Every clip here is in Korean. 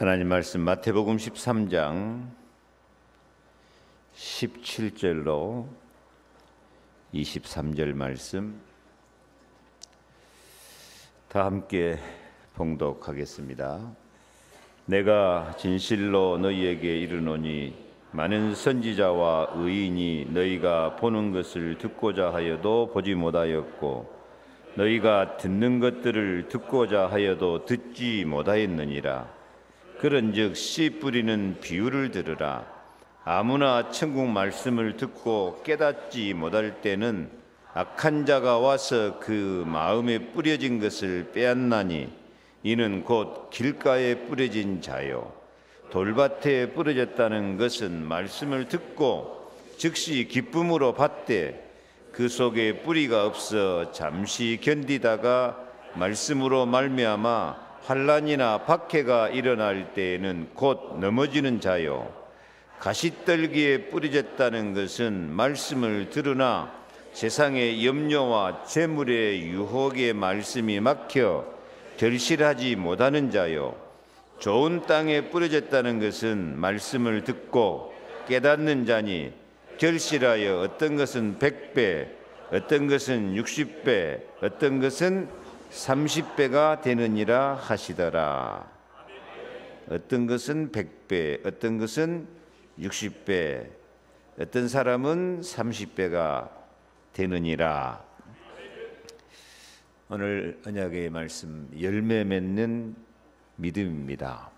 하나님 말씀 마태복음 13장 17절로 23절 말씀 다 함께 봉독하겠습니다. 내가 진실로 너희에게 이르노니 많은 선지자와 의인이 너희가 보는 것을 듣고자 하여도 보지 못하였고 너희가 듣는 것들을 듣고자 하여도 듣지 못하였느니라. 그런즉 씨 뿌리는 비유를 들으라. 아무나 천국 말씀을 듣고 깨닫지 못할 때는 악한 자가 와서 그 마음에 뿌려진 것을 빼앗나니 이는 곧 길가에 뿌려진 자요 돌밭에 뿌려졌다는 것은 말씀을 듣고 즉시 기쁨으로 받되 그 속에 뿌리가 없어 잠시 견디다가 말씀으로 말미암아 환난이나 박해가 일어날 때에는 곧 넘어지는 자요 가시떨기에 뿌려졌다는 것은 말씀을 들으나 세상의 염려와 재물의 유혹에 말씀이 막혀 결실하지 못하는 자요 좋은 땅에 뿌려졌다는 것은 말씀을 듣고 깨닫는 자니 결실하여 어떤 것은 100배, 어떤 것은 60배, 어떤 것은 30배가 되느니라 하시더라. 어떤 것은 100배, 어떤 것은 60배, 어떤 사람은 30배가 되느니라. 오늘 언약의 말씀 열매 맺는 믿음입니다.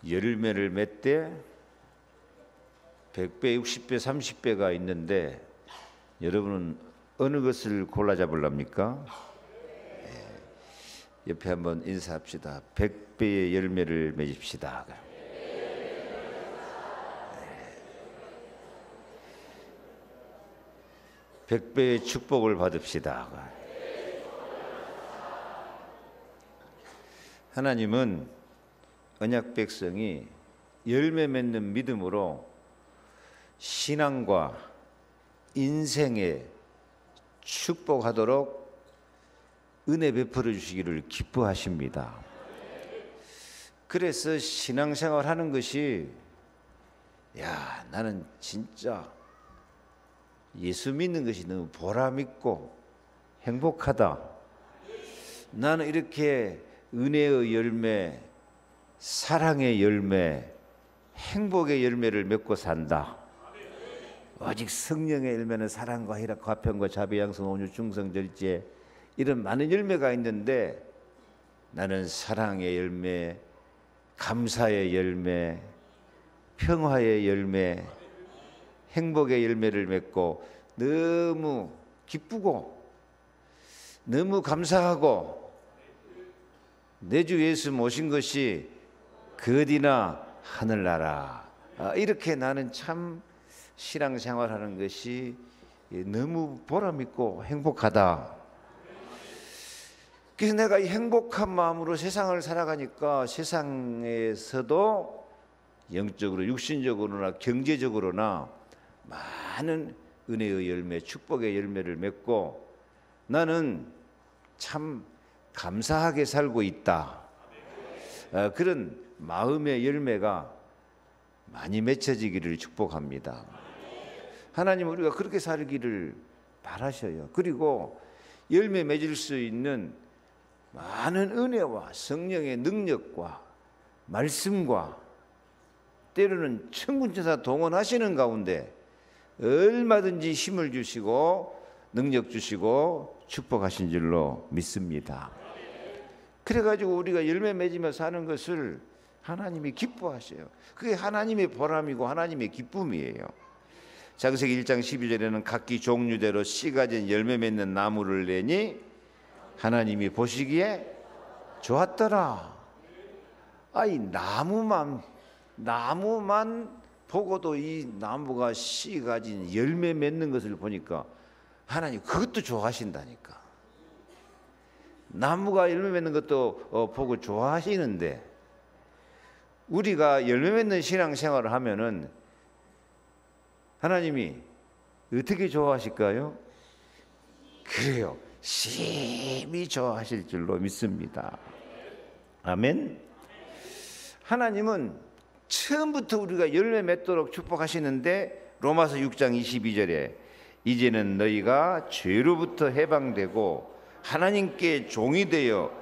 열매를 맺되 100배, 60배, 30배가 있는데 여러분은 어느 것을 골라 잡으랍니까? 옆에 한번 인사합시다. 100배의 열매를 맺읍시다. 100배의 축복을 받읍시다. 하나님은 언약 백성이 열매 맺는 믿음으로 신앙과 인생에 축복하도록 은혜 베풀어 주시기를 기뻐하십니다. 그래서 신앙생활 하는 것이 나는 진짜 예수 믿는 것이 너무 보람있고 행복하다. 나는 이렇게 은혜의 열매, 사랑의 열매, 행복의 열매를 맺고 산다. 오직 성령의 열매는 사랑과 희락, 화평과 자비, 양성, 온유, 충성, 절제 이런 많은 열매가 있는데 나는 사랑의 열매, 감사의 열매, 평화의 열매, 행복의 열매를 맺고 너무 기쁘고 너무 감사하고 내 주 예수 모신 것이 그 어디나 하늘나라. 이렇게 나는 참 신앙생활하는 것이 너무 보람있고 행복하다. 그래서 내가 이 행복한 마음으로 세상을 살아가니까 세상에서도 영적으로 육신적으로나 경제적으로나 많은 은혜의 열매, 축복의 열매를 맺고 나는 참 감사하게 살고 있다. 그런 마음의 열매가 많이 맺혀지기를 축복합니다. 하나님은 우리가 그렇게 살기를 바라셔요. 그리고 열매 맺을 수 있는 많은 은혜와 성령의 능력과 말씀과 때로는 천군천사 동원하시는 가운데 얼마든지 힘을 주시고 능력 주시고 축복하신 줄로 믿습니다. 그래가지고 우리가 열매 맺으며 사는 것을 하나님이 기뻐하셔요. 그게 하나님의 보람이고 하나님의 기쁨이에요. 창세기 1장 12절에는 각기 종류대로 씨 가진 열매 맺는 나무를 내니 하나님이 보시기에 좋았더라. 아이 나무만 보고도 이 나무가 씨 가진 열매 맺는 것을 보니까 하나님 그것도 좋아하신다니까. 나무가 열매 맺는 것도 보고 좋아하시는데 우리가 열매 맺는 신앙생활을 하면은 하나님이 어떻게 좋아하실까요? 그래요. 심히 좋아하실 줄로 믿습니다. 아멘. 하나님은 처음부터 우리가 열매 맺도록 축복하시는데 로마서 6장 22절에 이제는 너희가 죄로부터 해방되고 하나님께 종이 되어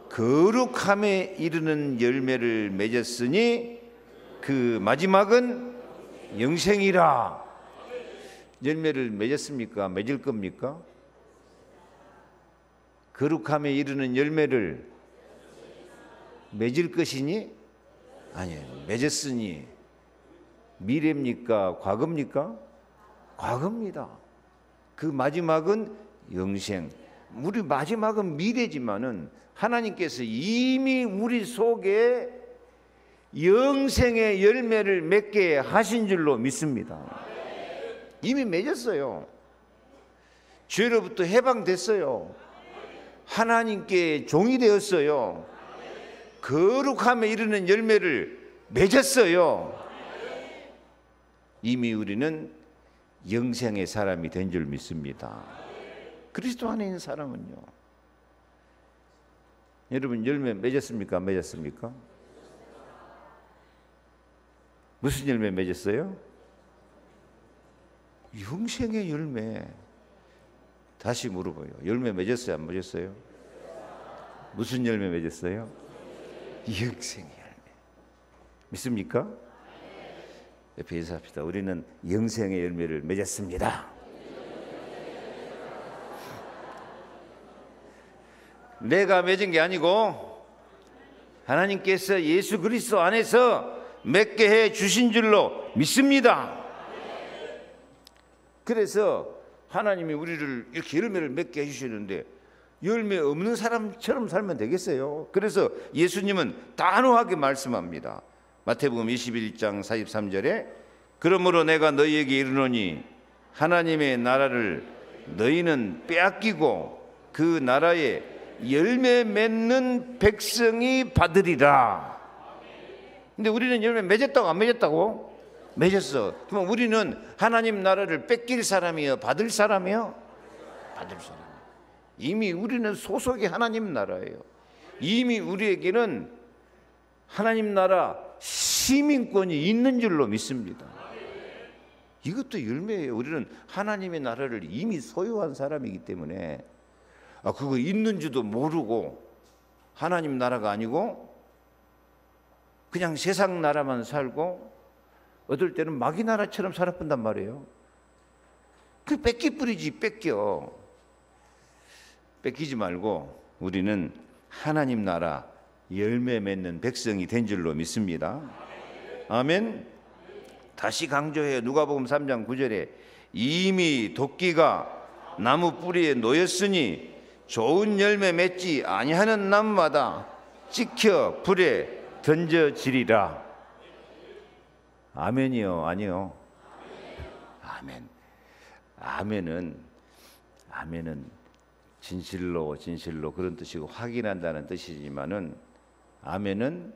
거룩함에 이르는 열매를 맺었으니 그 마지막은 영생이라. 열매를 맺었습니까? 맺을 겁니까? 거룩함에 이르는 열매를 맺을 것이니? 아니에요. 맺었으니. 미래입니까? 과거입니까? 과거입니다. 그 마지막은 영생. 우리 마지막은 미래지만은 하나님께서 이미 우리 속에 영생의 열매를 맺게 하신 줄로 믿습니다. 이미 맺었어요. 죄로부터 해방됐어요. 하나님께 종이 되었어요. 거룩함에 이르는 열매를 맺었어요. 이미 우리는 영생의 사람이 된 줄 믿습니다. 그리스도 안에 있는 사람은요. 여러분 열매 맺었습니까? 안 맺었습니까? 무슨 열매 맺었어요? 영생의 열매. 다시 물어봐요. 열매 맺었어요? 안 맺었어요? 무슨 열매 맺었어요? 영생의 열매. 믿습니까? 옆에 인사합시다. 우리는 영생의 열매를 맺었습니다. 내가 맺은 게 아니고 하나님께서 예수 그리스도 안에서 맺게 해 주신 줄로 믿습니다. 그래서 하나님이 우리를 이렇게 열매를 맺게 해주시는데 열매 없는 사람처럼 살면 되겠어요? 그래서 예수님은 단호하게 말씀합니다. 마태복음 21장 43절에 그러므로 내가 너희에게 이르노니 하나님의 나라를 너희는 빼앗기고 그 나라에 열매 맺는 백성이 받으리라. 근데 우리는 열매 맺었다고 안 맺었다고? 맺었어. 그럼 우리는 하나님 나라를 뺏길 사람이요? 받을 사람이요? 받을 사람. 이미 우리는 소속이 하나님 나라예요. 이미 우리에게는 하나님 나라 시민권이 있는 줄로 믿습니다. 이것도 열매예요. 우리는 하나님의 나라를 이미 소유한 사람이기 때문에 그거 있는지도 모르고 하나님 나라가 아니고 그냥 세상 나라만 살고 어떨 때는 마귀 나라처럼 살아본단 말이에요. 그 뺏기 뿌리지 뺏기지 말고 우리는 하나님 나라 열매 맺는 백성이 된 줄로 믿습니다. 아멘. 다시 강조해요. 누가복음 3장 9절에 이미 도끼가 나무 뿌리에 놓였으니 좋은 열매 맺지 아니하는 나무마다 찍혀 불에 던져지리라. 아멘이요? 아니요? 아멘. 아멘은 진실로 그런 뜻이고 확인한다는 뜻이지만은 아멘은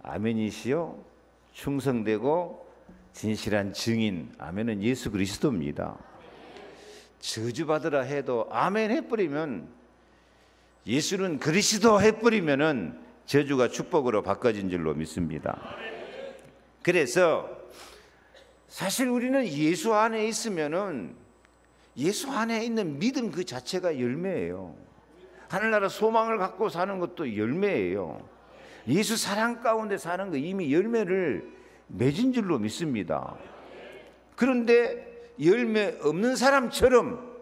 아멘이시요 충성되고 진실한 증인. 아멘은 예수 그리스도입니다. 저주받으라 해도 아멘 해버리면, 예수는 그리스도 해버리면은 저주가 축복으로 바꿔진 줄로 믿습니다. 그래서 사실 우리는 예수 안에 있으면은 예수 안에 있는 믿음 그 자체가 열매예요. 하늘나라 소망을 갖고 사는 것도 열매예요. 예수 사랑 가운데 사는 거 이미 열매를 맺은 줄로 믿습니다. 그런데 열매 없는 사람처럼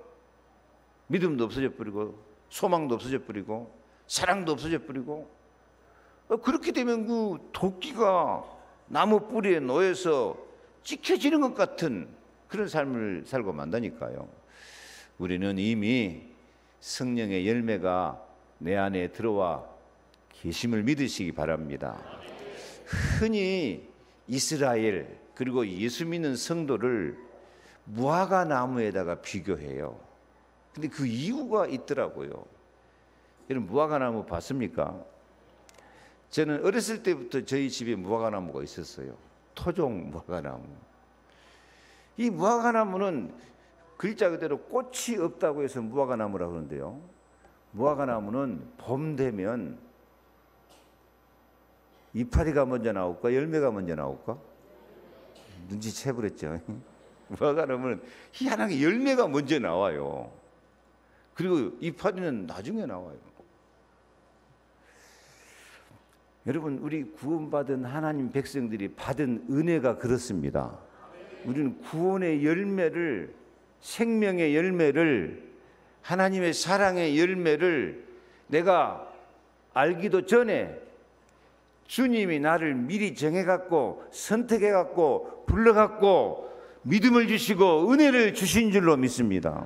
믿음도 없어져 버리고 소망도 없어져 버리고 사랑도 없어져 버리고 그렇게 되면 그 도끼가 나무 뿌리에 놓여서 찍혀지는 것 같은 그런 삶을 살고 만다니까요. 우리는 이미 성령의 열매가 내 안에 들어와 계심을 믿으시기 바랍니다. 흔히 이스라엘 그리고 예수 믿는 성도를 무화과 나무에다가 비교해요. 근데 그 이유가 있더라고요. 여러분 무화과 나무 봤습니까? 저는 어렸을 때부터 저희 집에 무화과 나무가 있었어요. 토종 무화과 나무. 이 무화과 나무는 글자 그대로 꽃이 없다고 해서 무화과 나무라고 그러는데요. 무화과 나무는 봄 되면 이파리가 먼저 나올까? 열매가 먼저 나올까? 눈치채버렸죠. 뭐가 그러면 희한하게 열매가 먼저 나와요. 그리고 이파리는 나중에 나와요. 여러분, 우리 구원받은 하나님 백성들이 받은 은혜가 그렇습니다. 우리는 구원의 열매를, 생명의 열매를, 하나님의 사랑의 열매를 내가 알기도 전에 주님이 나를 미리 정해갖고 선택해갖고 불러갖고 믿음을 주시고 은혜를 주신 줄로 믿습니다.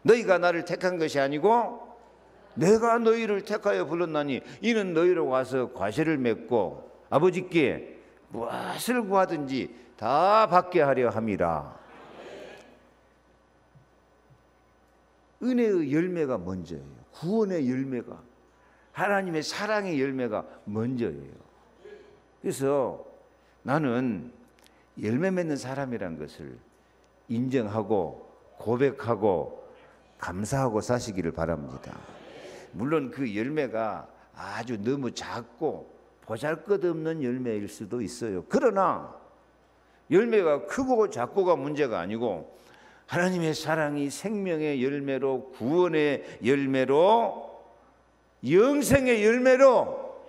너희가 나를 택한 것이 아니고 내가 너희를 택하여 불렀나니 이는 너희로 와서 과실을 맺고 아버지께 무엇을 구하든지 다 받게 하려 함이라. 은혜의 열매가 먼저예요. 구원의 열매가, 하나님의 사랑의 열매가 먼저예요. 그래서 나는 열매 맺는 사람이란 것을 인정하고 고백하고 감사하고 사시기를 바랍니다. 물론 그 열매가 아주 너무 작고 보잘것없는 열매일 수도 있어요. 그러나 열매가 크고 작고가 문제가 아니고 하나님의 사랑이 생명의 열매로, 구원의 열매로, 영생의 열매로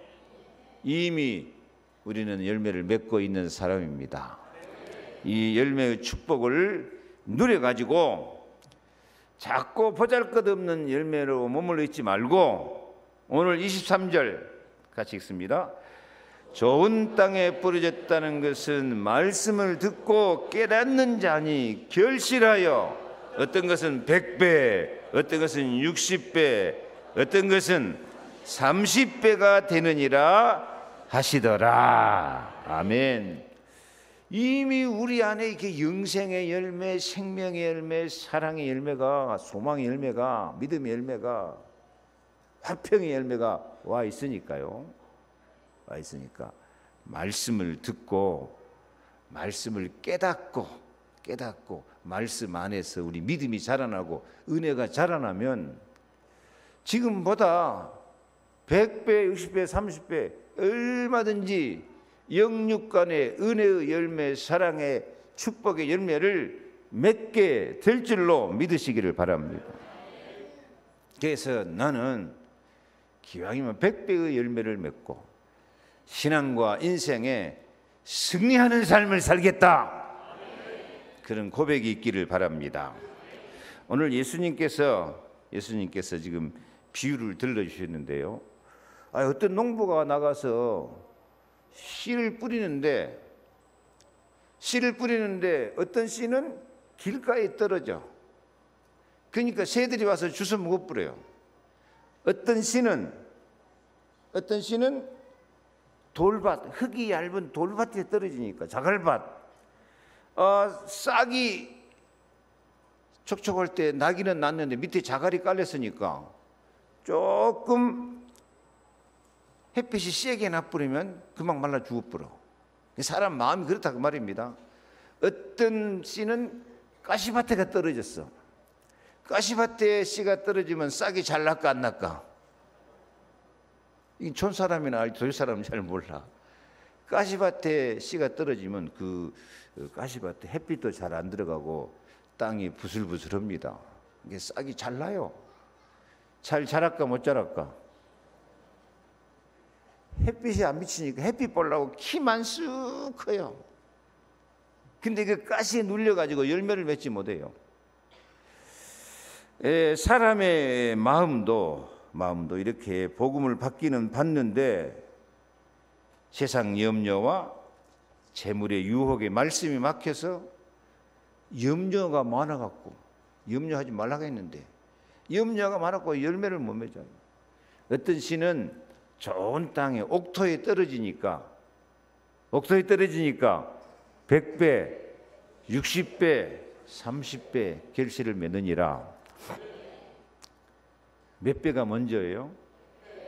이미 우리는 열매를 맺고 있는 사람입니다. 이 열매의 축복을 누려가지고 작고 보잘것없는 열매로 머물러 있지 말고 오늘 23절 같이 읽습니다. 좋은 땅에 뿌려졌다는 것은 말씀을 듣고 깨닫는 자니 결실하여 어떤 것은 100배, 어떤 것은 60배, 어떤 것은 30배가 되느니라 하시더라. 아멘. 이미 우리 안에 이렇게 영생의 열매, 생명의 열매, 사랑의 열매가, 소망의 열매가, 믿음의 열매가, 화평의 열매가 와 있으니까요. 와 있으니까 말씀을 듣고 말씀을 깨닫고 말씀 안에서 우리 믿음이 자라나고 은혜가 자라나면 지금보다 100배, 60배, 30배 얼마든지 영육간의 은혜의 열매, 사랑의 축복의 열매를 맺게 될 줄로 믿으시기를 바랍니다. 그래서 나는 기왕이면 100배의 열매를 맺고 신앙과 인생에 승리하는 삶을 살겠다, 그런 고백이 있기를 바랍니다. 오늘 예수님께서 지금 비유를 들려주셨는데요. 어떤 농부가 나가서 씨를 뿌리는데 어떤 씨는 길가에 떨어져. 그러니까 새들이 와서 주워 먹어버려요. 어떤 씨는 돌밭, 흙이 얇은 돌밭에 떨어지니까, 자갈밭, 싹이 촉촉할 때 나기는 났는데 밑에 자갈이 깔렸으니까 조금 햇빛이 세게 나뿌리면 금방 말라 죽어버려. 사람 마음이 그렇다 그 말입니다. 어떤 씨는 가시밭에가 떨어졌어. 가시밭에 씨가 떨어지면 싹이 잘 날까 안 날까? 이 촌사람이나 도시사람은 잘 몰라. 가시밭에 씨가 떨어지면 그 가시밭에 햇빛도 잘 안 들어가고 땅이 부슬부슬합니다. 이게 싹이 잘 나요. 잘 자랄까 못 자랄까? 햇빛이 안 비치니까 햇빛 보려고 키만 쑥 커요. 근데 그 가시에 눌려가지고 열매를 맺지 못해요. 사람의 마음도 이렇게 복음을 받는데 세상 염려와 재물의 유혹에 말씀이 막혀서 염려가 많아갖고, 염려하지 말라고 했는데 염려가 많았고 열매를 못 맺어요. 어떤 씨는 좋은 땅에 옥토에 떨어지니까 100배, 60배, 30배 결실을 맺느니라. 몇 배가 먼저예요?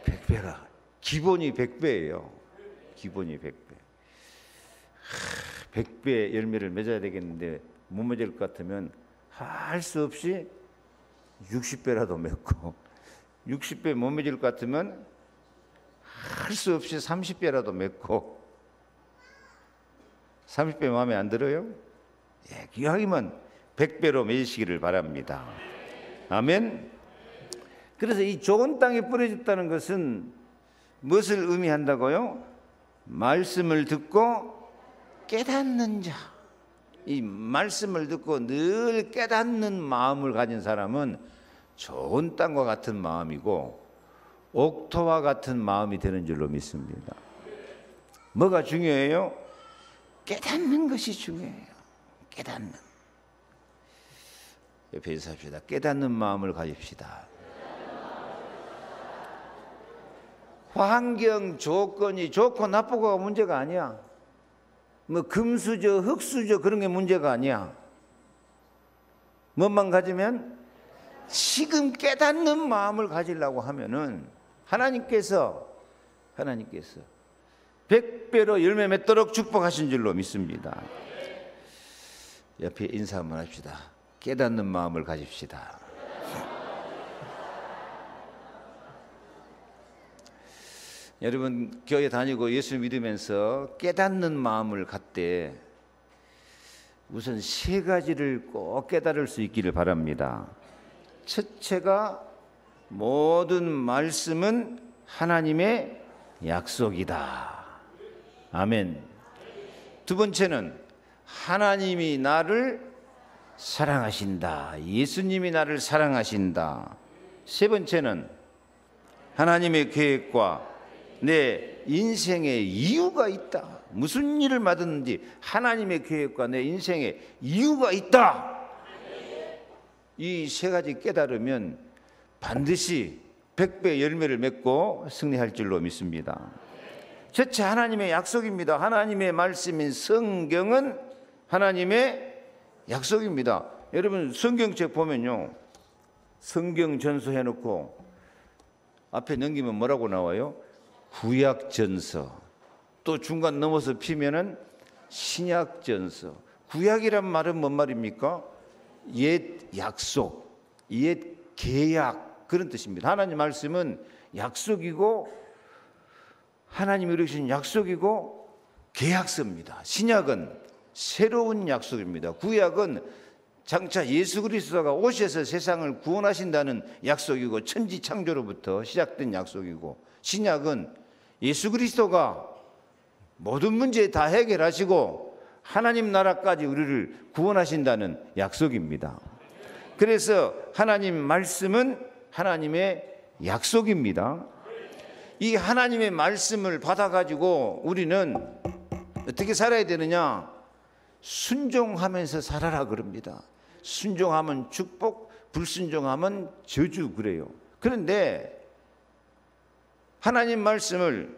100배가. 기본이 100배예요. 기본이 100배. 100배 열매를 맺어야 되겠는데 못 맺을 것 같으면 할 수 없이 60배라도 맺고, 60배 못 맺을 것 같으면 할 수 없이 30배라도 맺고 30배 마음에 안 들어요? 예, 기왕이면 100배로 매시기를 바랍니다. 아멘. 그래서 이 좋은 땅에 뿌려졌다는 것은 무엇을 의미한다고요? 말씀을 듣고 깨닫는 자. 이 말씀을 듣고 늘 깨닫는 마음을 가진 사람은 좋은 땅과 같은 마음이고 옥토와 같은 마음이 되는 줄로 믿습니다. 뭐가 중요해요? 깨닫는 것이 중요해요. 깨닫는. 옆에 인사합시다. 깨닫는 마음을 가집시다. 환경 조건이 좋고 나쁘고가 문제가 아니야. 뭐 금수저, 흙수저 그런 게 문제가 아니야. 뭐만 가지면 지금 깨닫는 마음을 가지려고 하면은 하나님께서 100배로 열매 맺도록 축복하신 줄로 믿습니다. 옆에 인사 한번 합시다. 깨닫는 마음을 가집시다. 여러분 교회 다니고 예수 믿으면서 깨닫는 마음을 갖되 우선 세 가지를 꼭 깨달을 수 있기를 바랍니다. 첫째가 모든 말씀은 하나님의 약속이다. 아멘. 두 번째는 하나님이 나를 사랑하신다. 예수님이 나를 사랑하신다. 세 번째는 하나님의 계획과 내 인생의 이유가 있다. 무슨 일을 맡았는지 하나님의 계획과 내 인생의 이유가 있다. 이 세 가지 깨달으면 반드시 100배 열매를 맺고 승리할 줄로 믿습니다. 첫째, 하나님의 약속입니다. 하나님의 말씀인 성경은 하나님의 약속입니다. 여러분 성경책 보면요, 성경 전서해놓고 앞에 넘기면 뭐라고 나와요? 구약전서. 또 중간 넘어서 피면은 신약전서. 구약이란 말은 뭔 말입니까? 옛 약속, 옛 계약, 그런 뜻입니다. 하나님 말씀은 약속이고 하나님이 이루신 약속이고 계약서입니다. 신약은 새로운 약속입니다. 구약은 장차 예수 그리스도가 오셔서 세상을 구원하신다는 약속이고 천지 창조로부터 시작된 약속이고, 신약은 예수 그리스도가 모든 문제 다 해결하시고 하나님 나라까지 우리를 구원하신다는 약속입니다. 그래서 하나님 말씀은 하나님의 약속입니다. 이 하나님의 말씀을 받아가지고 우리는 어떻게 살아야 되느냐? 순종하면서 살아라 그럽니다. 순종하면 축복, 불순종하면 저주 그래요. 그런데 하나님 말씀을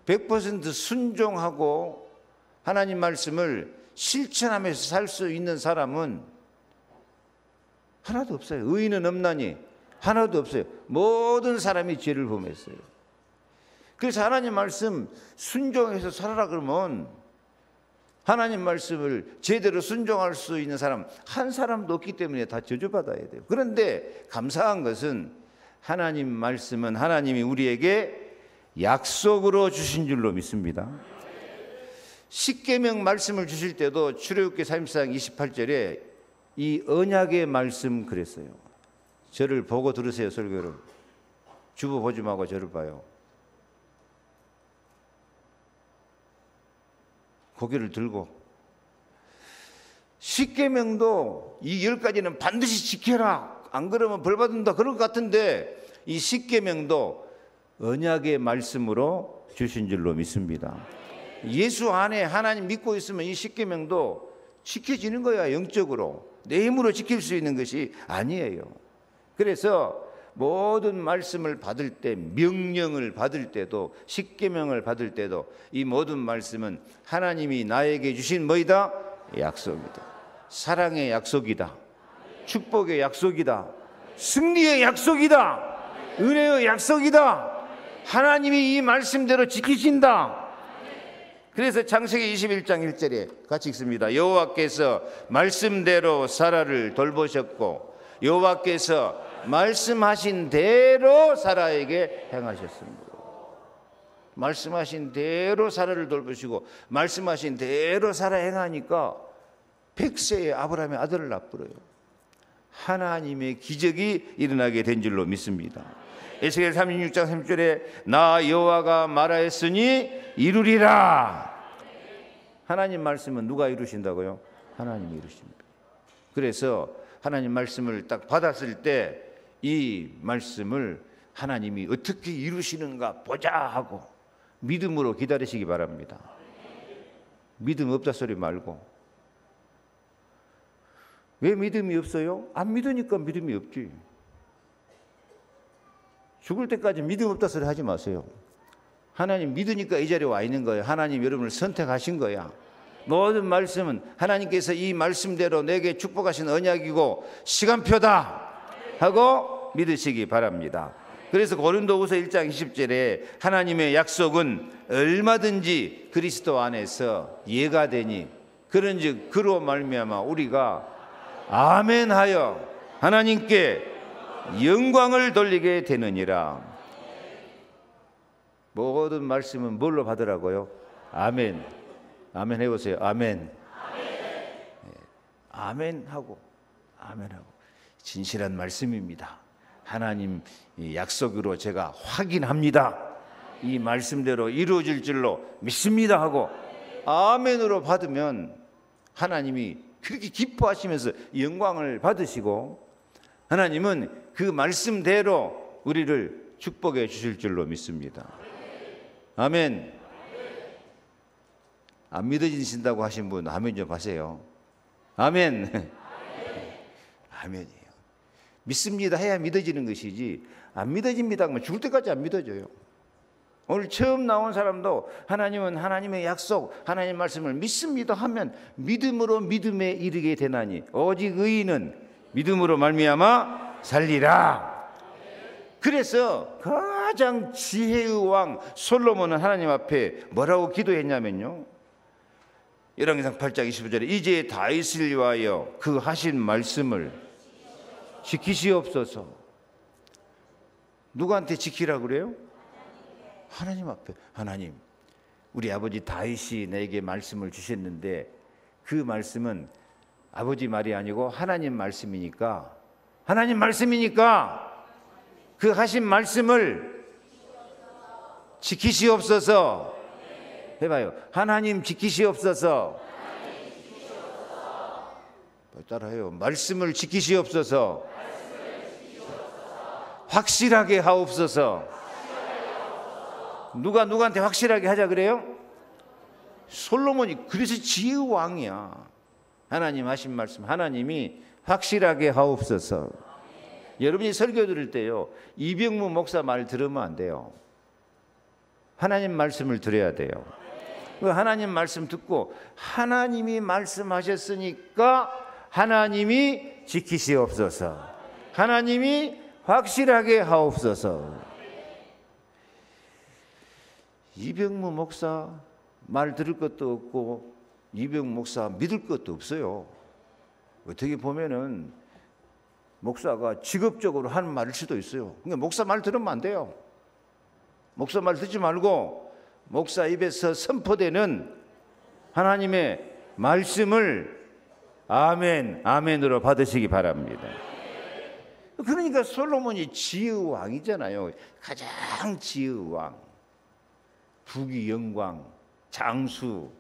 100% 순종하고 하나님 말씀을 실천하면서 살 수 있는 사람은 하나도 없어요. 의인은 없나니 하나도 없어요. 모든 사람이 죄를 범했어요. 그래서 하나님 말씀 순종해서 살아라 그러면 하나님 말씀을 제대로 순종할 수 있는 사람 한 사람도 없기 때문에 다 저주받아야 돼요. 그런데 감사한 것은 하나님 말씀은 하나님이 우리에게 약속으로 주신 줄로 믿습니다. 십계명 말씀을 주실 때도 출애굽기 34장 28절에 이 언약의 말씀 그랬어요. 저를 보고 들으세요. 설교를 주부 보지 말고 저를 봐요. 고개를 들고 십계명도 이 10가지는 반드시 지켜라, 안 그러면 벌 받는다 그럴 것 같은데 이 십계명도 언약의 말씀으로 주신 줄로 믿습니다. 예수 안에 하나님 믿고 있으면 이 십계명도 지켜지는 거야. 영적으로 내 힘으로 지킬 수 있는 것이 아니에요. 그래서 모든 말씀을 받을 때, 명령을 받을 때도, 십계명을 받을 때도 이 모든 말씀은 하나님이 나에게 주신 뭐이다? 약속이다. 사랑의 약속이다. 축복의 약속이다. 승리의 약속이다. 은혜의 약속이다. 하나님이 이 말씀대로 지키신다. 그래서 창세기 21장 1절에 같이 읽습니다. 여호와께서 말씀대로 사라를 돌보셨고 여호와께서 말씀하신 대로 사라에게 행하셨습니다. 말씀하신 대로 사라를 돌보시고 말씀하신 대로 사라 행하니까 100세에 아브라함의 아들을 낳았어요. 하나님의 기적이 일어나게 된 줄로 믿습니다. 에스겔 36장 3절에 나 여호와가 말하였으니 이루리라. 하나님 말씀은 누가 이루신다고요? 하나님이 이루십니다. 그래서 하나님 말씀을 딱 받았을 때 이 말씀을 하나님이 어떻게 이루시는가 보자 하고 믿음으로 기다리시기 바랍니다. 믿음 없다 소리 말고. 왜 믿음이 없어요? 안 믿으니까 믿음이 없지. 죽을 때까지 믿음 없다 소리 하지 마세요. 하나님 믿으니까 이 자리에 와 있는 거예요. 하나님 여러분을 선택하신 거야. 모든 말씀은 하나님께서 이 말씀대로 내게 축복하신 언약이고 시간표다 하고 믿으시기 바랍니다. 그래서 고린도후서 1장 20절에 하나님의 약속은 얼마든지 그리스도 안에서 예가 되니 그런즉 그로 말미암아 우리가 아멘하여 하나님께 영광을 돌리게 되느니라. 모든 말씀은 뭘로 받으라고요? 아멘. 아멘 해보세요. 아멘. 아멘하고 아멘하고 진실한 말씀입니다. 하나님 약속으로 제가 확인합니다. 이 말씀대로 이루어질 줄로 믿습니다 하고 아멘으로 받으면 하나님이 그렇게 기뻐하시면서 영광을 받으시고 하나님은 그 말씀대로 우리를 축복해 주실 줄로 믿습니다. 아멘. 안 믿어지신다고 하신 분 아멘 좀 하세요. 아멘. 아멘이에요. 믿습니다 해야 믿어지는 것이지 안 믿어집니다 하면 죽을 때까지 안 믿어져요. 오늘 처음 나온 사람도 하나님은 하나님의 약속 하나님 말씀을 믿습니다 하면 믿음으로 믿음에 이르게 되나니 오직 의인은 믿음으로 말미암아 살리라. 그래서 가장 지혜의 왕 솔로몬은 하나님 앞에 뭐라고 기도했냐면요, 열왕기상 8장 25절에 이제 다윗을 위하여 그 하신 말씀을 지키시옵소서. 누구한테 지키라 그래요? 하나님 앞에. 하나님, 우리 아버지 다윗이 내게 말씀을 주셨는데 그 말씀은 아버지 말이 아니고 하나님 말씀이니까 그 하신 말씀을 지키시옵소서. 해봐요. 하나님 지키시옵소서. 따라해요. 말씀을 지키시옵소서. 확실하게 하옵소서. 누가 누구한테 확실하게 하자 그래요? 솔로몬이 그래서 지혜의 왕이야. 하나님 하신 말씀 하나님이 확실하게 하옵소서. 여러분이 설교 들을 때요, 이병무 목사 말 들으면 안 돼요. 하나님 말씀을 들어야 돼요. 하나님 말씀 듣고 하나님이 말씀하셨으니까 하나님이 지키시옵소서. 하나님이 확실하게 하옵소서. 이병무 목사 말 들을 것도 없고 이병무 목사 믿을 것도 없어요. 어떻게 보면은 목사가 직업적으로 하는 말일 수도 있어요. 그러니까 목사 말 들으면 안 돼요. 목사 말 듣지 말고 목사 입에서 선포되는 하나님의 말씀을 아멘, 아멘으로 받으시기 바랍니다. 그러니까 솔로몬이 지혜의 왕이잖아요. 가장 지혜의 왕. 부귀 영광, 장수,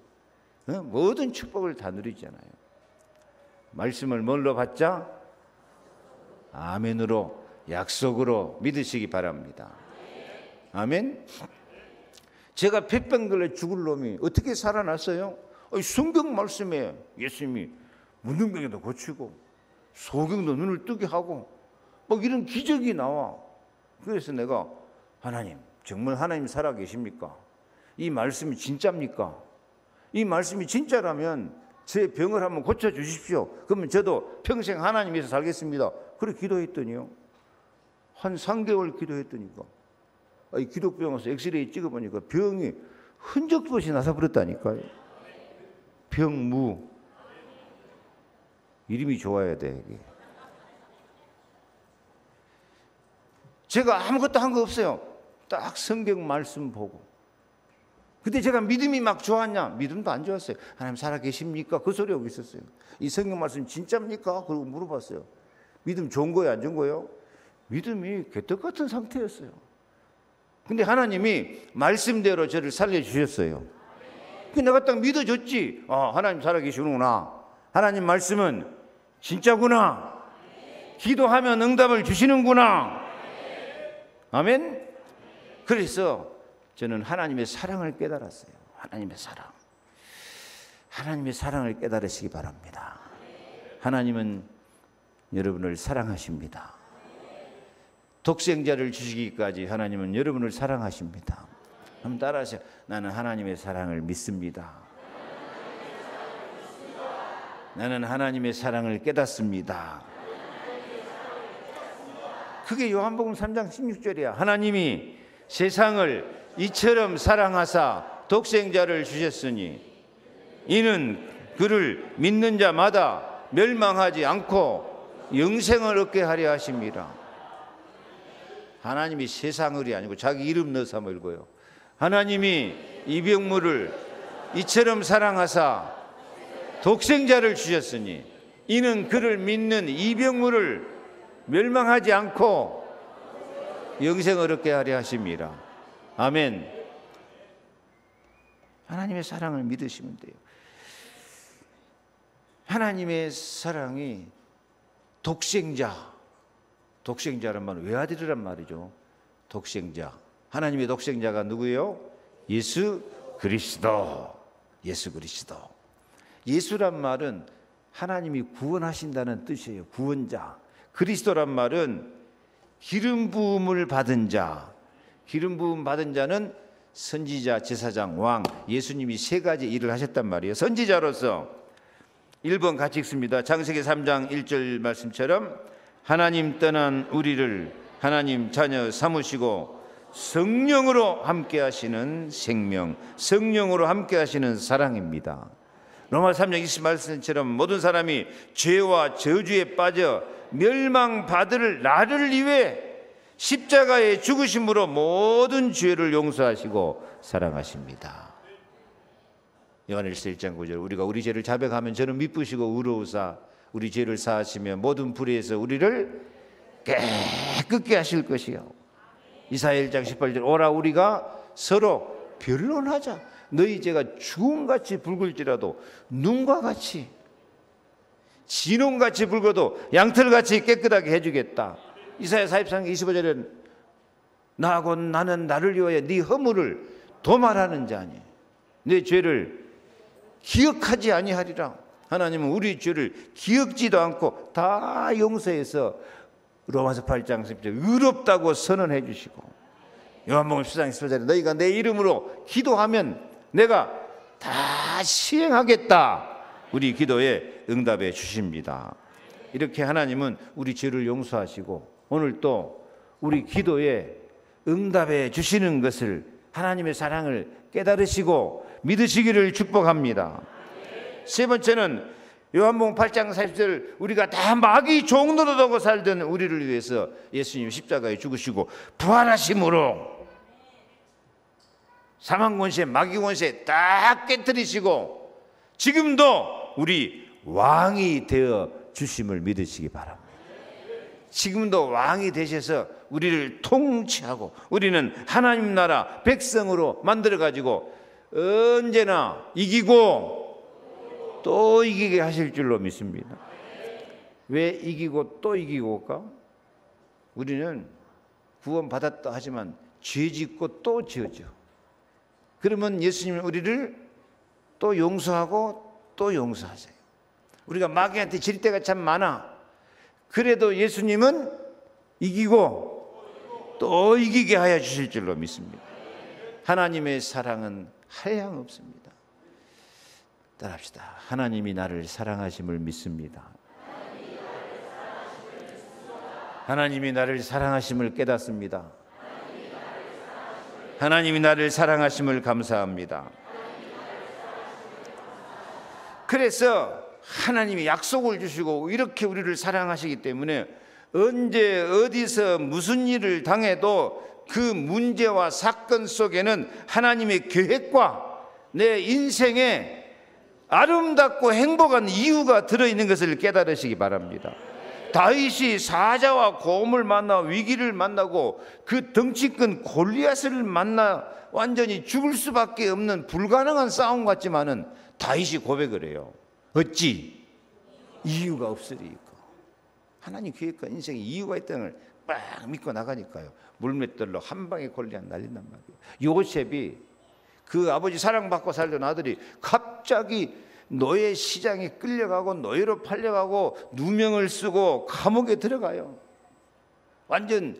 모든 축복을 다 누리잖아요. 말씀을 뭘로 받자? 아멘으로, 약속으로 믿으시기 바랍니다. 아멘. 제가 폐병 걸려 죽을 놈이 어떻게 살아났어요? 성경 말씀에 예수님이 문둥병에도 고치고 소경도 눈을 뜨게 하고 막 이런 기적이 나와. 그래서 내가 하나님, 정말 하나님 살아계십니까? 이 말씀이 진짜입니까? 이 말씀이 진짜라면 제 병을 한번 고쳐주십시오. 그러면 저도 평생 하나님 위해서 살겠습니다. 그렇게 기도했더니요, 한 3개월 기도했더니까 이 기독병원에서 엑스레이 찍어보니까 병이 흔적도 없이 나서버렸다니까요. 병무. 이름이 좋아야 돼. 이게. 제가 아무것도 한 거 없어요. 딱 성경 말씀 보고 그때 제가 믿음이 막 좋았냐? 믿음도 안 좋았어요. 하나님 살아계십니까? 그 소리 하고 있었어요. 이 성경 말씀 진짜입니까? 그러고 물어봤어요. 믿음 좋은 거예요? 안 좋은 거예요? 믿음이 개떡 같은 상태였어요. 근데 하나님이 말씀대로 저를 살려주셨어요. 내가 딱 믿어줬지. 하나님 살아계시는구나. 하나님 말씀은 진짜구나. 기도하면 응답을 주시는구나. 아멘. 그래서 저는 하나님의 사랑을 깨달았어요. 하나님의 사랑. 하나님의 사랑을 깨달으시기 바랍니다. 하나님은 여러분을 사랑하십니다. 독생자를 주시기까지 하나님은 여러분을 사랑하십니다. 한번 따라하세요. 나는 하나님의 사랑을 믿습니다. 나는 하나님의 사랑을 깨닫습니다. 그게 요한복음 3장 16절이야. 하나님이 세상을 이처럼 사랑하사 독생자를 주셨으니 이는 그를 믿는 자마다 멸망하지 않고 영생을 얻게 하려 하심이라. 하나님이 세상을이 아니고 자기 이름 넣어서 한번 읽어요. 하나님이 이병물을 이처럼 사랑하사 독생자를 주셨으니 이는 그를 믿는 이병물을 멸망하지 않고 영생을 얻게 하려 하심이라. 아멘. 하나님의 사랑을 믿으시면 돼요. 하나님의 사랑이 독생자란 말은 외아들이란 말이죠. 독생자. 하나님의 독생자가 누구예요? 예수 그리스도. 예수 그리스도. 예수란 말은 하나님이 구원하신다는 뜻이에요. 구원자. 그리스도란 말은 기름 부음을 받은 자. 기름 부음 받은 자는 선지자, 제사장, 왕, 예수님이 세 가지 일을 하셨단 말이에요. 선지자로서 1번 같이 읽습니다. 창세기 3장 1절 말씀처럼 하나님 떠난 우리를 하나님 자녀 삼으시고 성령으로 함께 하시는 생명, 성령으로 함께 하시는 사랑입니다. 로마 3장 20 말씀처럼 모든 사람이 죄와 저주에 빠져 멸망받을 나를 위해 십자가의 죽으심으로 모든 죄를 용서하시고 사랑하십니다. 요한일서 1장 9절 우리가 우리 죄를 자백하면 저는 미쁘시고 의로우사 우리 죄를 사하시며 모든 불의에서 우리를 깨끗게 하실 것이요. 이사야 1장 18절 오라 우리가 서로 변론하자. 너희 죄가 죽음같이 붉을지라도 눈과 같이 진홍같이 붉어도 양털같이 깨끗하게 해주겠다. 이사야 43장 25절에 나하고 나는 나를 위하여 네 허물을 도말하는 자니 내 죄를 기억하지 아니하리라. 하나님은 우리 죄를 기억지도 않고 다 용서해서 로마서 8장 10절 의롭다고 선언해 주시고 요한복음 10장 14절에 너희가 내 이름으로 기도하면 내가 다 시행하겠다. 우리 기도에 응답해 주십니다. 이렇게 하나님은 우리 죄를 용서하시고 오늘 또 우리 기도에 응답해 주시는 것을 하나님의 사랑을 깨달으시고 믿으시기를 축복합니다. 세 번째는 요한복음 8장 40절 우리가 다 마귀 종노릇하고 살던 우리를 위해서 예수님 십자가에 죽으시고 부활하심으로 사망 권세 마귀 권세 다 깨뜨리시고 지금도 우리 왕이 되어 주심을 믿으시기 바랍니다. 지금도 왕이 되셔서 우리를 통치하고 우리는 하나님 나라 백성으로 만들어가지고 언제나 이기고 또 이기게 하실 줄로 믿습니다. 왜 이기고 또 이기고일까? 우리는 구원받았다 하지만 죄 짓고 또 지어져. 그러면 예수님은 우리를 또 용서하고 또 용서하세요. 우리가 마귀한테 질 때가 참 많아. 그래도 예수님은 이기고 또 이기게 하여 주실 줄로 믿습니다. 하나님의 사랑은 한량 없습니다. 따라합시다. 하나님이 나를 사랑하심을 믿습니다. 하나님이 나를 사랑하심을 깨닫습니다. 하나님이 나를 사랑하심을 감사합니다. 그래서 하나님이 약속을 주시고 이렇게 우리를 사랑하시기 때문에 언제 어디서 무슨 일을 당해도 그 문제와 사건 속에는 하나님의 계획과 내 인생에 아름답고 행복한 이유가 들어있는 것을 깨달으시기 바랍니다. 다윗이 사자와 곰을 만나 위기를 만나고 그 덩치큰 골리앗을 만나 완전히 죽을 수밖에 없는 불가능한 싸움 같지만은 다윗이 고백을 해요. 어찌 이유가 없으리까. 하나님 계획과 인생에 이유가 있다는 걸 빡 믿고 나가니까요. 물맷돌로 한 방에 골리앗 날린단 말이에요. 요셉이 그 아버지 사랑받고 살던 아들이 갑자기 노예 시장에 끌려가고 노예로 팔려가고 누명을 쓰고 감옥에 들어가요. 완전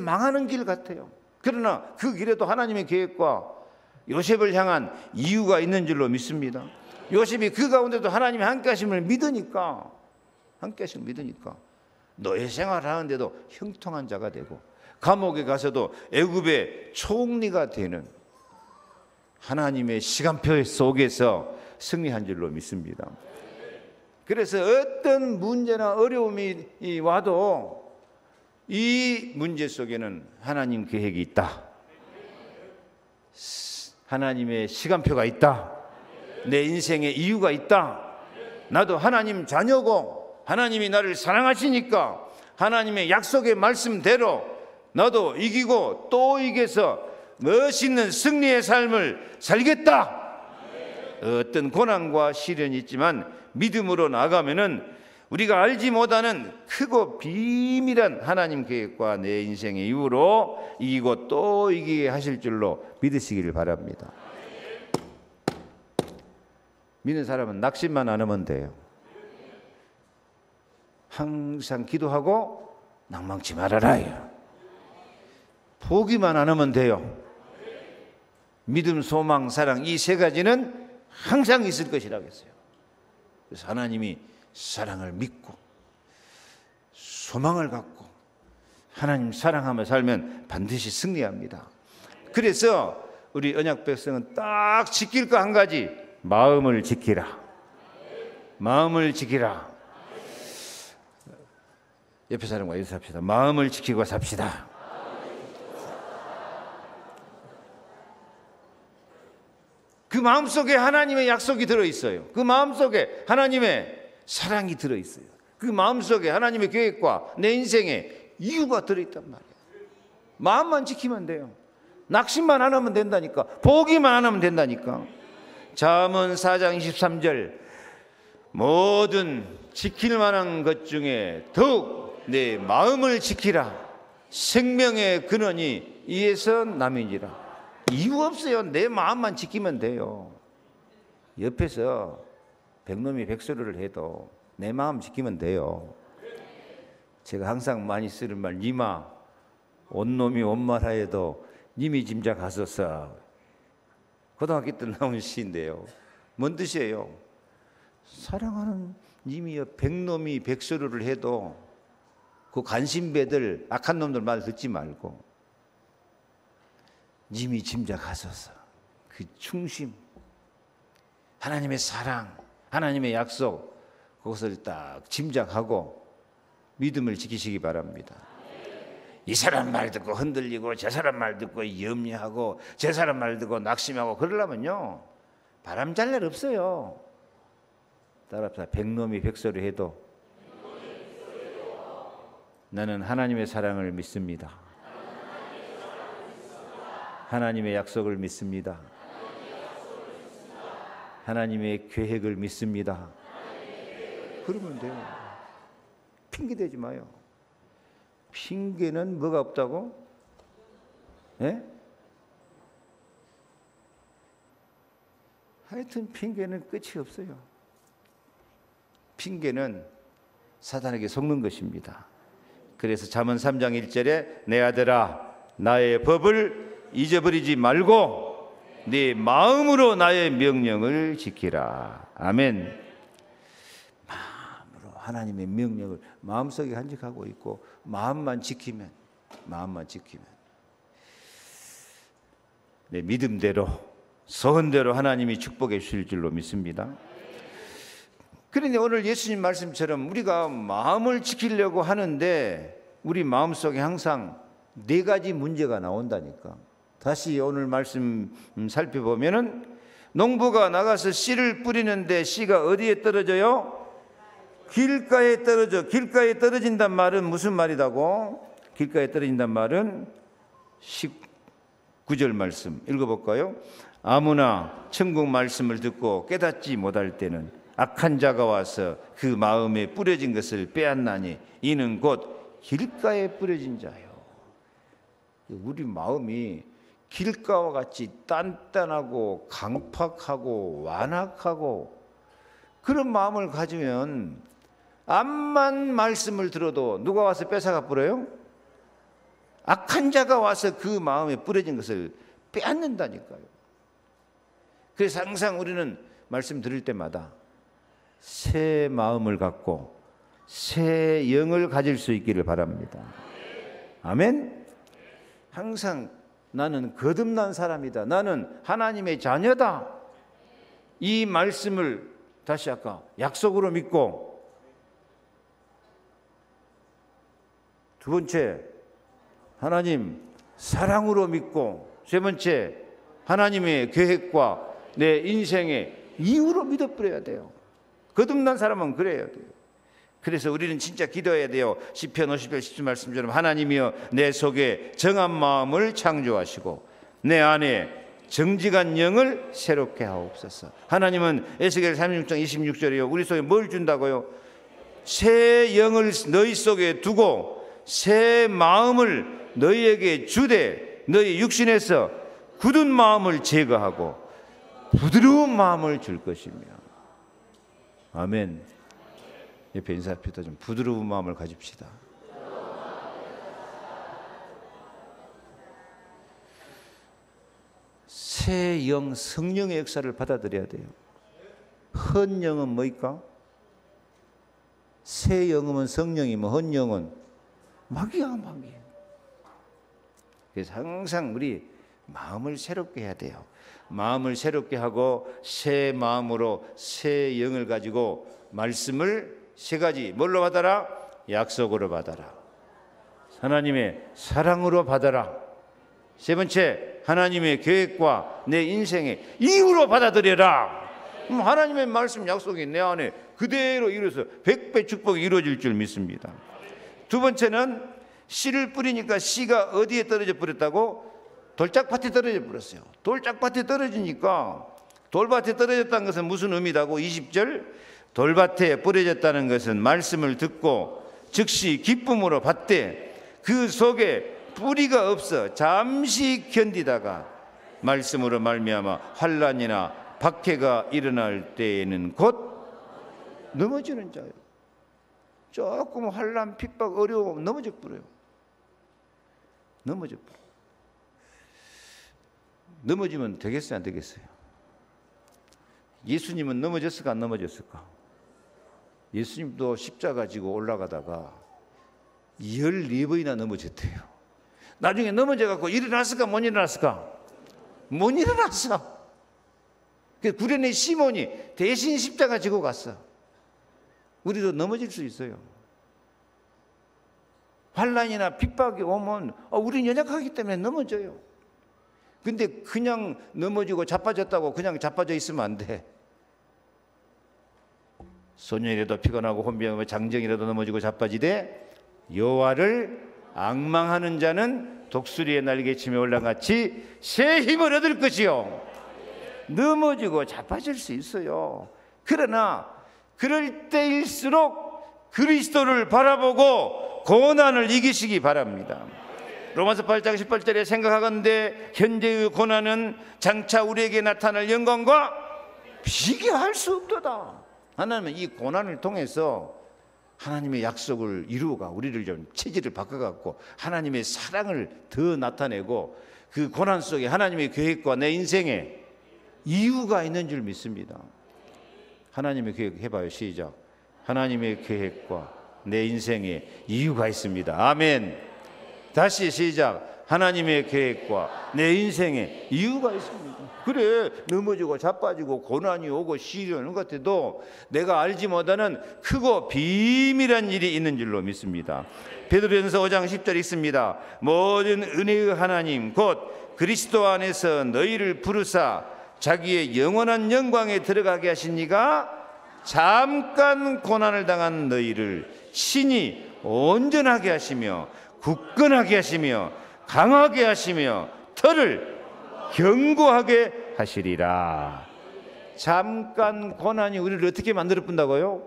망하는 길 같아요. 그러나 그 길에도 하나님의 계획과 요셉을 향한 이유가 있는 줄로 믿습니다. 요셉이 그 가운데도 하나님의 함께 하심을 믿으니까 노예 생활을 하는데도 형통한 자가 되고 감옥에 가서도 애굽의 총리가 되는 하나님의 시간표 속에서 승리한 줄로 믿습니다. 그래서 어떤 문제나 어려움이 와도 이 문제 속에는 하나님 계획이 있다. 하나님의 시간표가 있다. 내 인생에 이유가 있다. 나도 하나님 자녀고 하나님이 나를 사랑하시니까 하나님의 약속의 말씀대로 나도 이기고 또 이겨서 멋있는 승리의 삶을 살겠다. 어떤 고난과 시련이 있지만 믿음으로 나가면은 우리가 알지 못하는 크고 비밀한 하나님 계획과 내 인생의 이유로 이기고 또 이기게 하실 줄로 믿으시기를 바랍니다. 믿는 사람은 낙심만 안 하면 돼요. 항상 기도하고 낭망치 말아라. 포기만 안 하면 돼요. 믿음, 소망, 사랑 이 세 가지는 항상 있을 것이라고 했어요. 그래서 하나님이 사랑을 믿고 소망을 갖고 하나님 사랑하며 살면 반드시 승리합니다. 그래서 우리 언약 백성은 딱 지킬 거 한 가지, 마음을 지키라. 마음을 지키라. 옆에 사람과 인사합시다. 마음을 지키고 삽시다. 그 마음속에 하나님의 약속이 들어있어요. 그 마음속에 하나님의 사랑이 들어있어요. 그 마음속에 하나님의 계획과 내 인생에 이유가 들어있단 말이에요. 마음만 지키면 돼요. 낙심만 안 하면 된다니까. 포기만 안 하면 된다니까. 잠언 4장 23절 모든 지킬 만한 것 중에 더욱 내 마음을 지키라. 생명의 근원이 이에서 남이니라. 이유 없어요. 내 마음만 지키면 돼요. 옆에서 백놈이 백소리를 해도 내 마음 지키면 돼요. 제가 항상 많이 쓰는 말, 니마 온놈이 온말하여도 님이 짐작하소서. 고등학교 때 나온 시인데요. 뭔 뜻이에요? 사랑하는 님이여 백놈이 백소리를 해도 그 간신배들 악한 놈들 말 듣지 말고 님이 짐작하소서. 그 충심, 하나님의 사랑, 하나님의 약속, 그것을 딱 짐작하고 믿음을 지키시기 바랍니다. 이 사람 말 듣고 흔들리고 저 사람 말 듣고 염려하고 저 사람 말 듣고 낙심하고 그러려면요 바람 잘 날 없어요. 따라합시다. 백놈이 백소리 해도 나는 하나님의 사랑을 믿습니다. 하나님의 약속을 믿습니다. 하나님의 계획을 믿습니다. 그러면 돼요. 핑계 대지 마요. 핑계는 뭐가 없다고? 예? 하여튼 핑계는 끝이 없어요. 핑계는 사단에게 속는 것입니다. 그래서 잠언 3장 1절에 내 아들아 나의 법을 잊어버리지 말고 네 마음으로 나의 명령을 지키라. 아멘. 마음으로 하나님의 명령을 마음속에 간직하고 있고 마음만 지키면 내 믿음대로 소원대로 하나님이 축복해 주실 줄로 믿습니다. 그런데 오늘 예수님 말씀처럼 우리가 마음을 지키려고 하는데 우리 마음속에 항상 네 가지 문제가 나온다니까. 다시 오늘 말씀 살펴보면은 농부가 나가서 씨를 뿌리는데 씨가 어디에 떨어져요? 길가에 떨어져. 길가에 떨어진단 말은 무슨 말이라고? 길가에 떨어진단 말은 19절 말씀 읽어볼까요? 아무나 천국 말씀을 듣고 깨닫지 못할 때는 악한 자가 와서 그 마음에 뿌려진 것을 빼앗나니 이는 곧 길가에 뿌려진 자요. 우리 마음이 길가와 같이 단단하고 강팍하고 완악하고 그런 마음을 가지면 암만 말씀을 들어도 누가 와서 뺏어가 버려요? 악한 자가 와서 그 마음에 뿌려진 것을 빼앗는다니까요. 그래서 항상 우리는 말씀 들을 때마다 새 마음을 갖고 새 영을 가질 수 있기를 바랍니다. 아멘. 항상 나는 거듭난 사람이다. 나는 하나님의 자녀다. 이 말씀을 다시 아까 약속으로 믿고, 두 번째 하나님 사랑으로 믿고, 세 번째 하나님의 계획과 내 인생의 이유로 믿어버려야 돼요. 거듭난 사람은 그래야 돼요. 그래서 우리는 진짜 기도해야 돼요. 시편 50편 10절 말씀처럼 하나님이여 내 속에 정한 마음을 창조하시고 내 안에 정직한 영을 새롭게 하옵소서. 하나님은 에스겔 36장 26절이요 우리 속에 뭘 준다고요? 새 영을 너희 속에 두고 새 마음을 너희에게 주되 너희 육신에서 굳은 마음을 제거하고 부드러운 마음을 줄 것이며. 아멘. 옆에 인사합시다. 좀 부드러운 마음을 가집시다. 새 영, 성령의 역사를 받아들여야 돼요. 헌 영은 뭐일까? 새 영은 성령이면 헌 영은 마귀야, 마귀. 그래서 항상 우리 마음을 새롭게 해야 돼요. 마음을 새롭게 하고 새 마음으로 새 영을 가지고 말씀을 세 가지 뭘로 받아라? 약속으로 받아라. 하나님의 사랑으로 받아라. 세 번째 하나님의 계획과 내 인생의 이유로 받아들여라. 하나님의 말씀 약속이 내 안에 그대로 이루어서 100배 축복이 이루어질 줄 믿습니다. 두 번째는 씨를 뿌리니까 씨가 어디에 떨어져 버렸다고? 돌짝밭에 떨어져 버렸어요. 돌짝밭에 떨어지니까, 돌밭에 떨어졌다는 것은 무슨 의미다고? 20절 돌밭에 뿌려졌다는 것은 말씀을 듣고 즉시 기쁨으로 받되 그 속에 뿌리가 없어 잠시 견디다가 말씀으로 말미암아 환난이나 박해가 일어날 때에는 곧 넘어지는 자예요. 조금 환난, 핍박, 어려움 넘어져 버려요. 넘어져 버려요. 넘어지면 되겠어요, 안 되겠어요? 예수님은 넘어졌을까, 안 넘어졌을까? 예수님도 십자가 지고 올라가다가 14번이나 넘어졌대요. 나중에 넘어져갖고 일어났을까, 못 일어났을까? 못 일어났어. 그 구레네 시몬이 대신 십자가 지고 갔어. 우리도 넘어질 수 있어요. 환난이나 핍박이 오면 우리는 연약하기 때문에 넘어져요. 근데 그냥 넘어지고 자빠졌다고 그냥 자빠져 있으면 안 돼. 소년이라도 피곤하고 혼비하며 장정이라도 넘어지고 자빠지되 여호와를 앙망하는 자는 독수리의 날개치며 올라같이 새 힘을 얻을 것이요. 넘어지고 자빠질 수 있어요. 그러나 그럴 때일수록 그리스도를 바라보고 고난을 이기시기 바랍니다. 로마서 8장 18절에 생각하건대 현재의 고난은 장차 우리에게 나타날 영광과 비교할 수 없도다. 하나님은 이 고난을 통해서 하나님의 약속을 이루어가 우리를 좀 체질을 바꿔갖고 하나님의 사랑을 더 나타내고 그 고난 속에 하나님의 계획과 내 인생에 이유가 있는 줄 믿습니다. 하나님의 계획 해봐요. 시작. 하나님의 계획과 내 인생에 이유가 있습니다. 아멘. 다시 시작. 하나님의 계획과 내 인생에 이유가 있습니다. 그래, 넘어지고 자빠지고 고난이 오고 시련을 같아도 내가 알지 못하는 크고 비밀한 일이 있는 줄로 믿습니다. 베드로전서 5장 10절 있습니다. 모든 은혜의 하나님 곧 그리스도 안에서 너희를 부르사 자기의 영원한 영광에 들어가게 하신 이가 잠깐 고난을 당한 너희를 친히 온전하게 하시며 굳건하게 하시며 강하게 하시며 털을 견고하게 하시리라. 잠깐 고난이 우리를 어떻게 만들어 본다고요?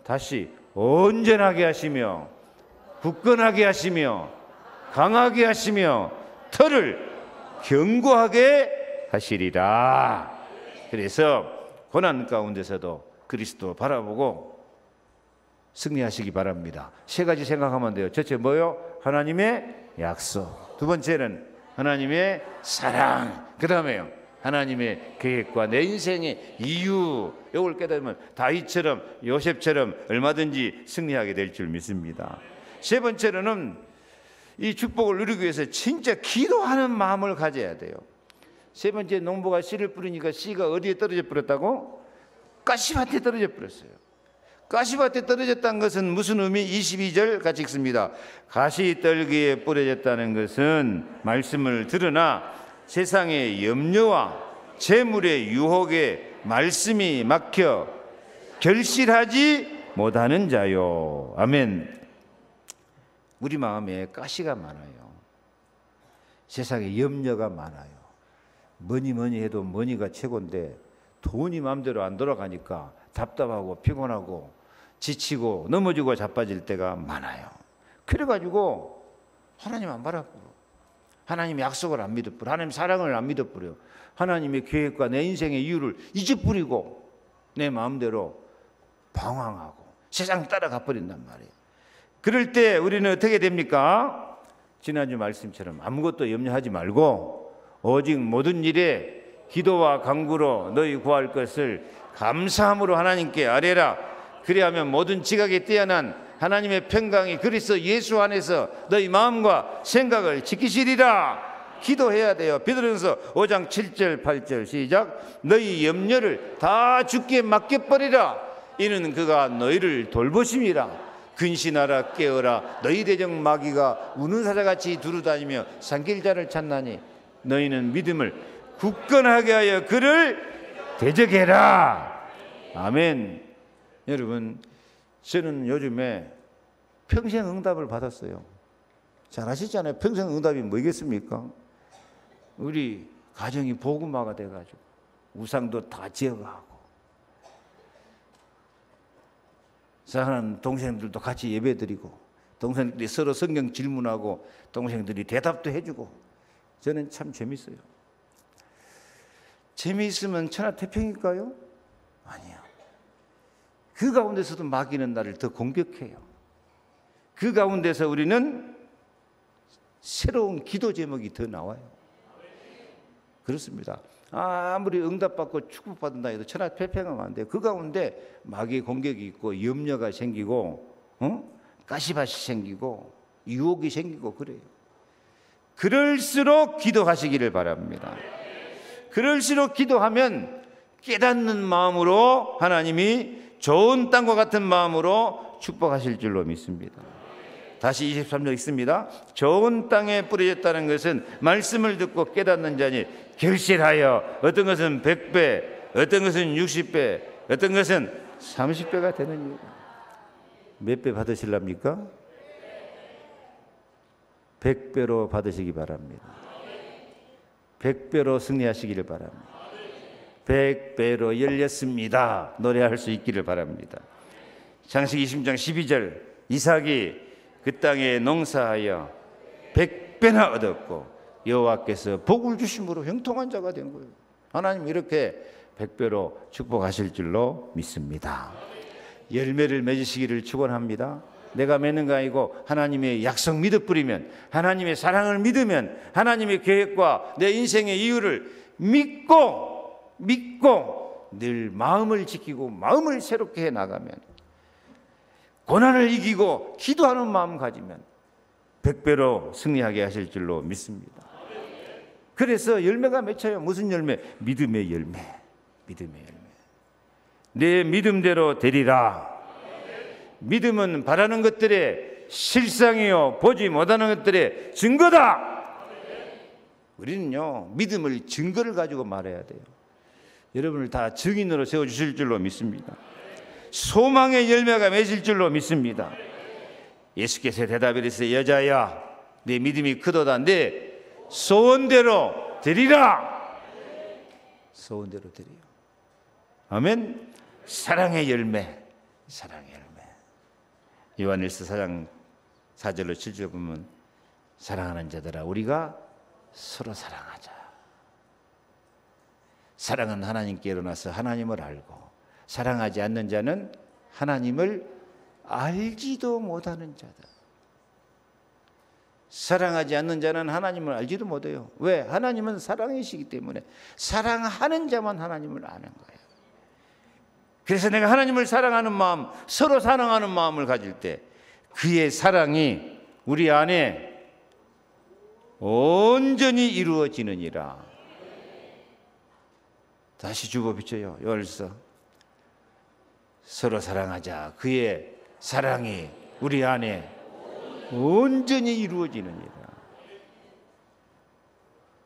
다시 온전하게 하시며 굳건하게 하시며 강하게 하시며 털을 견고하게 하시리라. 그래서 고난 가운데서도 그리스도 바라보고 승리하시기 바랍니다. 세 가지 생각하면 돼요. 첫째 뭐요? 하나님의 약속. 두 번째는 하나님의 사랑. 그 다음에요, 하나님의 계획과 내 인생의 이유. 이걸 깨달으면 다윗처럼 요셉처럼 얼마든지 승리하게 될 줄 믿습니다. 세 번째로는 이 축복을 누리기 위해서 진짜 기도하는 마음을 가져야 돼요. 세 번째, 농부가 씨를 뿌리니까 씨가 어디에 떨어져 버렸다고? 가시밭에 떨어져 버렸어요. 가시밭에 떨어졌다는 것은 무슨 의미? 22절 같이 읽습니다. 가시떨기에 뿌려졌다는 것은 말씀을 들으나 세상의 염려와 재물의 유혹에 말씀이 막혀 결실하지 못하는 자요. 아멘. 우리 마음에 가시가 많아요. 세상에 염려가 많아요. 뭐니 해도 머니가 최고인데 돈이 마음대로 안 돌아가니까 답답하고 피곤하고 지치고 넘어지고 자빠질 때가 많아요. 그래가지고 하나님 안 바라보고, 하나님의 약속을 안 믿어버려, 하나님 사랑을 안 믿어버려, 하나님의 계획과 내 인생의 이유를 잊어버리고 내 마음대로 방황하고 세상 따라가 버린단 말이에요. 그럴 때 우리는 어떻게 됩니까? 지난주 말씀처럼 아무것도 염려하지 말고 오직 모든 일에 기도와 간구로 너희 구할 것을 감사함으로 하나님께 아뢰라. 그리하면 모든 지각에 뛰어난 하나님의 평강이 그리스도 예수 안에서 너희 마음과 생각을 지키시리라. 기도해야 돼요. 베드로전서 5장 7절 8절 시작. 너희 염려를 다 주께 맡겨버리라. 이는 그가 너희를 돌보심이라. 근신하라 깨어라. 너희 대적 마귀가 우는 사자같이 두루다니며 산길자를 찾나니 너희는 믿음을 굳건하게 하여 그를 대적해라. 아멘. 여러분, 저는 요즘에 평생 응답을 받았어요. 잘 아시잖아요. 평생 응답이 뭐겠습니까? 우리 가정이 복음화가 돼가지고 우상도 다 지어가고 사랑하는 동생들도 같이 예배드리고 동생들이 서로 성경 질문하고 동생들이 대답도 해주고 저는 참 재밌어요. 재미있으면 천하태평일까요? 아니요. 그 가운데서도 마귀는 나를 더 공격해요. 그 가운데서 우리는 새로운 기도 제목이 더 나와요. 그렇습니다. 아무리 응답받고 축복받는다 해도 천하태평하면 안 돼요. 그 가운데 마귀의 공격이 있고 염려가 생기고 가시밭이 생기고 유혹이 생기고 그래요. 그럴수록 기도하시기를 바랍니다. 그럴수록 기도하면 깨닫는 마음으로 하나님이 좋은 땅과 같은 마음으로 축복하실 줄로 믿습니다. 다시 23절 있습니다. 좋은 땅에 뿌려졌다는 것은 말씀을 듣고 깨닫는 자니 결실하여 어떤 것은 100배, 어떤 것은 60배, 어떤 것은 30배가 되는 일이다. 몇 배 받으실랍니까? 100배로 받으시기 바랍니다. 100배로 승리하시기를 바랍니다. 100배로 열렸습니다. 노래할 수 있기를 바랍니다. 창세기 20장 12절 이삭이 그 땅에 농사하여 100배나 얻었고 여호와께서 복을 주심으로 형통한 자가 된 거예요. 하나님 이렇게 100배로 축복하실 줄로 믿습니다. 열매를 맺으시기를 축원합니다. 내가 맺는 거 아니고 하나님의 약속 믿어버리면, 하나님의 사랑을 믿으면, 하나님의 계획과 내 인생의 이유를 믿고 늘 마음을 지키고 마음을 새롭게 해나가면, 고난을 이기고 기도하는 마음 가지면 100배로 승리하게 하실 줄로 믿습니다. 그래서 열매가 맺혀요. 무슨 열매? 믿음의 열매. 믿음의 열매. 내 믿음대로 되리라. 믿음은 바라는 것들의 실상이요 보지 못하는 것들의 증거다. 우리는요 믿음을 증거를 가지고 말해야 돼요. 여러분을 다 증인으로 세워주실 줄로 믿습니다. 소망의 열매가 맺을 줄로 믿습니다. 예수께서 대답이랬어요. 여자야, 내 믿음이 크도다. 내 소원대로 되리라. 소원대로 되리요. 아멘. 사랑의 열매, 사랑의 열매. 요한일서 4장 4절로 7절 보면 사랑하는 자들아 우리가 서로 사랑하자. 사랑은 하나님께 일어나서 하나님을 알고, 사랑하지 않는 자는 하나님을 알지도 못하는 자다. 사랑하지 않는 자는 하나님을 알지도 못해요. 왜? 하나님은 사랑이시기 때문에 사랑하는 자만 하나님을 아는 거예요. 그래서 내가 하나님을 사랑하는 마음, 서로 사랑하는 마음을 가질 때 그의 사랑이 우리 안에 온전히 이루어지느니라. 다시 주보 비춰요. 요한일서 서로 사랑하자. 그의 사랑이 우리 안에 온전히 이루어지느니라.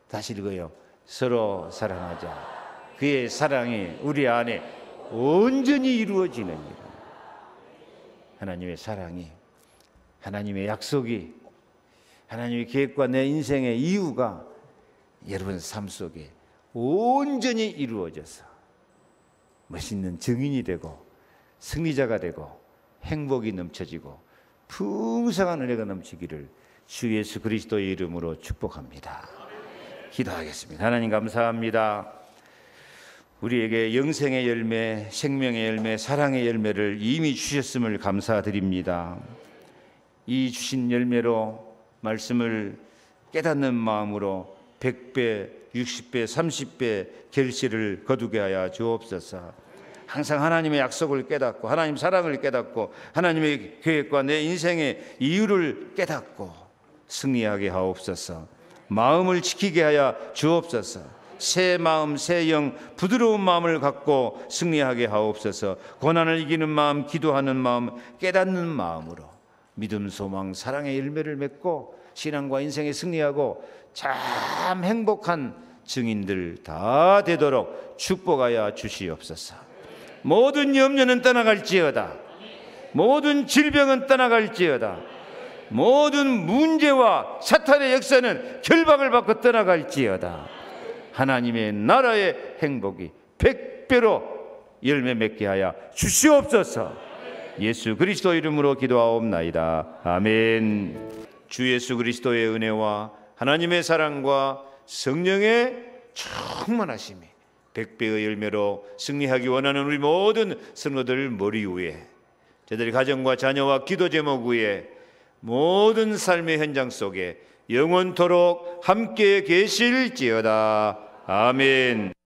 다시 읽어요. 서로 사랑하자. 그의 사랑이 우리 안에 온전히 이루어지느니라. 하나님의 사랑이, 하나님의 약속이, 하나님의 계획과 내 인생의 이유가 여러분 삶 속에 온전히 이루어져서 멋있는 증인이 되고 승리자가 되고 행복이 넘쳐지고 풍성한 은혜가 넘치기를 주 예수 그리스도의 이름으로 축복합니다. 기도하겠습니다. 하나님 감사합니다. 우리에게 영생의 열매, 생명의 열매, 사랑의 열매를 이미 주셨음을 감사드립니다. 이 주신 열매로 말씀을 깨닫는 마음으로 100배, 60배, 30배 결실을 거두게 하여 주옵소서. 항상 하나님의 약속을 깨닫고 하나님 사랑을 깨닫고 하나님의 계획과 내 인생의 이유를 깨닫고 승리하게 하옵소서. 마음을 지키게 하여 주옵소서. 새 마음, 새 영, 부드러운 마음을 갖고 승리하게 하옵소서. 고난을 이기는 마음, 기도하는 마음, 깨닫는 마음으로 믿음, 소망, 사랑의 열매를 맺고 신앙과 인생에 승리하고 참 행복한 증인들 다 되도록 축복하여 주시옵소서. 모든 염려는 떠나갈지어다. 모든 질병은 떠나갈지어다. 모든 문제와 사탄의 역사는 결박을 받고 떠나갈지어다. 하나님의 나라의 행복이 100배로 열매 맺게 하여 주시옵소서. 예수 그리스도 이름으로 기도하옵나이다. 아멘. 주 예수 그리스도의 은혜와 하나님의 사랑과 성령의 충만하심이 100배의 열매로 승리하기 원하는 우리 모든 성도들 머리 위에, 저들의 가정과 자녀와 기도 제목 위에, 모든 삶의 현장 속에 영원토록 함께 계실지어다. 아멘.